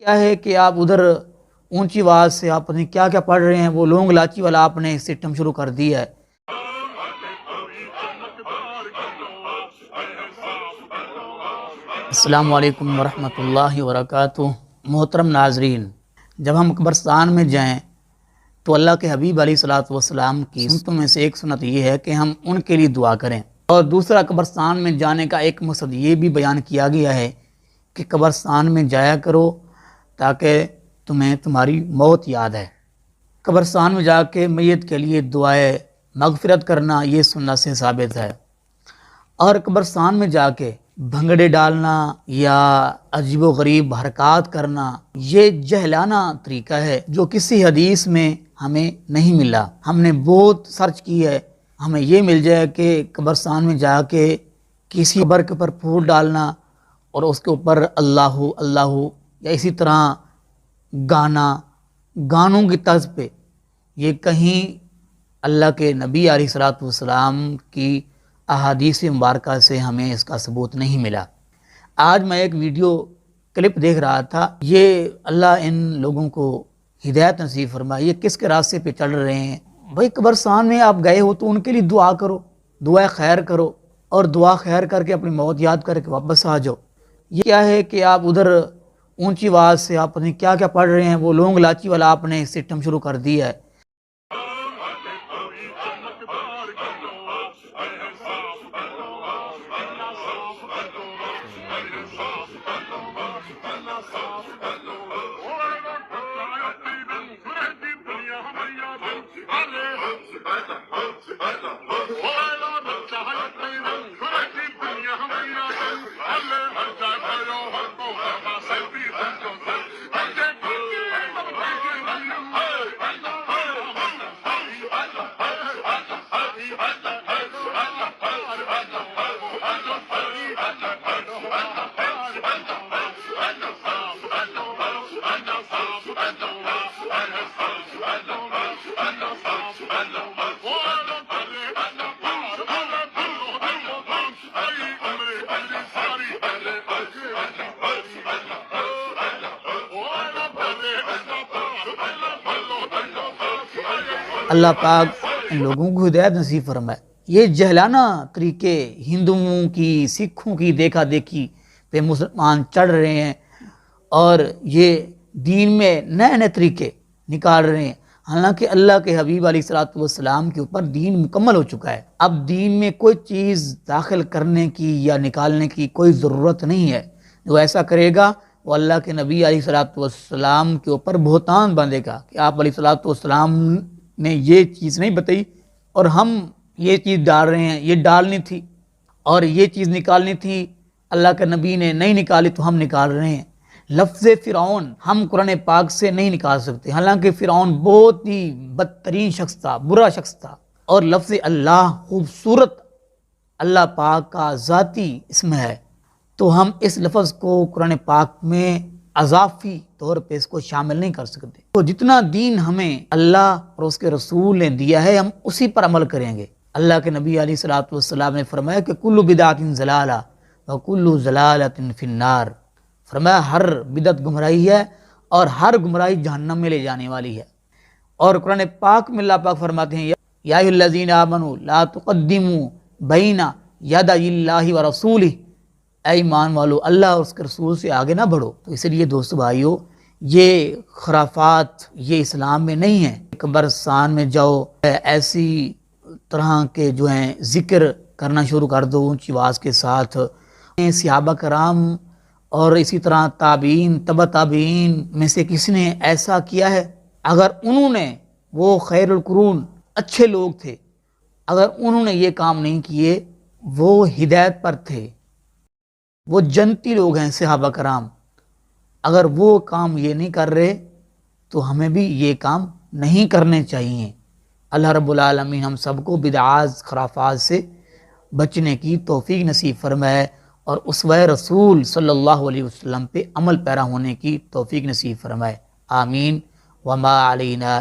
کیا ہے کہ آپ ادھر اونچی آواز سے آپ نے کیا کیا پڑھ رہے ہیں، وہ لونگ لاچی والا آپ نے سسٹم شروع کر دیا ہے۔ السلام علیکم ورحمۃ اللہ وبرکاتہ۔ محترم ناظرین، جب ہم قبرستان میں جائیں تو اللہ کے حبیب علیہ الصلوۃ والسلام کی سنتوں میں سے ایک سنت یہ ہے کہ ہم ان کے لیے دعا کریں، اور دوسرا قبرستان میں جانے کا ایک مقصد یہ بھی بیان کیا گیا ہے کہ قبرستان میں جایا کرو تاکہ تمہیں تمہاری موت یاد ہے۔ قبرستان میں جا کے میت کے لیے دعائے مغفرت کرنا یہ سنت سے ثابت ہے، اور قبرستان میں جا کے بھنگڑے ڈالنا یا عجیب و غریب حرکات کرنا یہ جہلانہ طریقہ ہے جو کسی حدیث میں ہمیں نہیں ملا۔ ہم نے بہت سرچ کی ہے، ہمیں یہ مل جائے کہ قبرستان میں جا کے کسی قبر کے اوپر پھول ڈالنا اور اس کے اوپر اللہ اللہ یا اسی طرح گانوں کی طرز پہ، یہ کہیں اللہ کے نبی علیہ الصلوۃ والسلام کی احادیث مبارکہ سے ہمیں اس کا ثبوت نہیں ملا۔ آج میں ایک ویڈیو کلپ دیکھ رہا تھا، یہ اللہ ان لوگوں کو ہدایت نصیب فرمائے، یہ کس کے راستے پہ چل رہے ہیں؟ بھائی قبرستان میں آپ گئے ہو تو ان کے لیے دعا کرو، دعا خیر کرو، اور دعا خیر کر کے اپنی موت یاد کر کے واپس آ جاؤ۔ یہ کیا ہے کہ آپ ادھر اونچی آواز سے آپ نے کیا کیا پڑھ رہے ہیں، وہ لونگ لاچی والا آپ نے سسٹم شروع کر دیا ہے۔ اللہ پاک ان لوگوں کو ہدایت نصیب فرمائے۔ یہ جہلانہ طریقے ہندوؤں کی، سکھوں کی دیکھا دیکھی پہ مسلمان چڑھ رہے ہیں، اور یہ دین میں نئے نئے طریقے نکال رہے ہیں، حالانکہ اللہ کے حبیب علیہ الصلوۃ والسلام کے اوپر دین مکمل ہو چکا ہے۔ اب دین میں کوئی چیز داخل کرنے کی یا نکالنے کی کوئی ضرورت نہیں ہے۔ جو ایسا کرے گا وہ اللہ کے نبی علیہ الصلوۃ والسلام کے اوپر بہتان باندھے گا کہ آپ علیہ الصلوۃ والسلام نے یہ چیز نہیں بتائی اور ہم یہ چیز ڈال رہے ہیں، یہ ڈالنی تھی اور یہ چیز نکالنی تھی، اللہ کے نبی نے نہیں نکالی تو ہم نکال رہے ہیں۔ لفظ فرعون ہم قرآن پاک سے نہیں نکال سکتے، حالانکہ فرعون بہت ہی بدترین شخص تھا، برا شخص تھا، اور لفظ اللہ خوبصورت اللہ پاک کا ذاتی اسم ہے، تو ہم اس لفظ کو قرآن پاک میں اضافی طور پہ اس کو شامل نہیں کر سکتے۔ تو جتنا دین ہمیں اللہ اور اس کے رسول نے دیا ہے ہم اسی پر عمل کریں گے۔ اللہ کے نبی علیہ الصلوۃ والسلام نے فرمایا کہ کل بدعت ضلالہ وکل ضلالۃ فی النار، فرمایا ہر بدعت گمراہی ہے اور ہر گمراہی جہنم میں لے جانے والی ہے۔ اور قرآن پاک میں اللہ پاک فرماتے ہیں یا ایھا الذین آمنوا لا تقدموا بین یدی اللہ ورسولہ، اے ایمان والو اللہ اور اس کے رسول سے آگے نہ بڑھو۔ تو اس لیے دوستو بھائیو، یہ خرافات یہ اسلام میں نہیں ہیں۔ قبرستان میں جاؤ، ایسی طرح کے جو ہیں ذکر کرنا شروع کر دو اونچی آواز کے ساتھ۔ صحابہ کرام اور اسی طرح تابعین، تبع تابعین میں سے کسی نے ایسا کیا ہے؟ اگر انہوں نے، وہ خیر القرون اچھے لوگ تھے، اگر انہوں نے یہ کام نہیں کیے، وہ ہدایت پر تھے، وہ جنتی لوگ ہیں صحابہ کرام، اگر وہ کام یہ نہیں کر رہے تو ہمیں بھی یہ کام نہیں کرنے چاہیے۔ اللہ رب العالمین ہم سب کو بدعات، خرافات سے بچنے کی توفیق نصیب فرمائے، اور اسوہ رسول صلی اللہ علیہ وسلم پہ عمل پیرا ہونے کی توفیق نصیب فرمائے۔ آمین۔ وما علینا